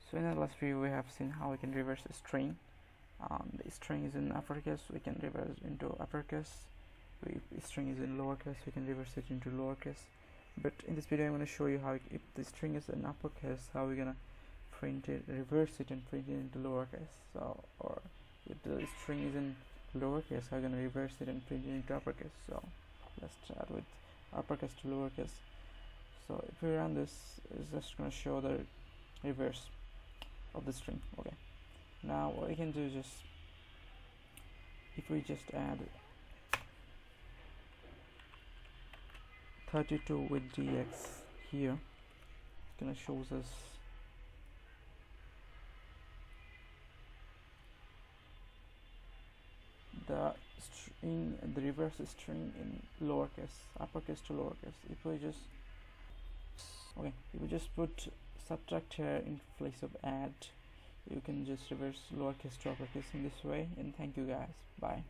So in the last video we have seen how we can reverse a string. The string is in uppercase, we can reverse into uppercase. If the string is in lowercase, we can reverse it into lowercase. But in this video I'm going to show you how, if the string is in uppercase, how we're going to print it, reverse it and print it into lowercase. So, or if the string is in lowercase, how we're going to reverse it and print it into uppercase. So let's start with uppercase to lowercase. So if we run this, it's just going to show the reverse of the string. Okay, now what we can do is just, if we just add 32 with dx here, it's gonna show us the string, the reverse string in lowercase, uppercase to lowercase. If we just put subtract here in place of add, you can just reverse lowercase to uppercase in this way. And thank you guys, bye.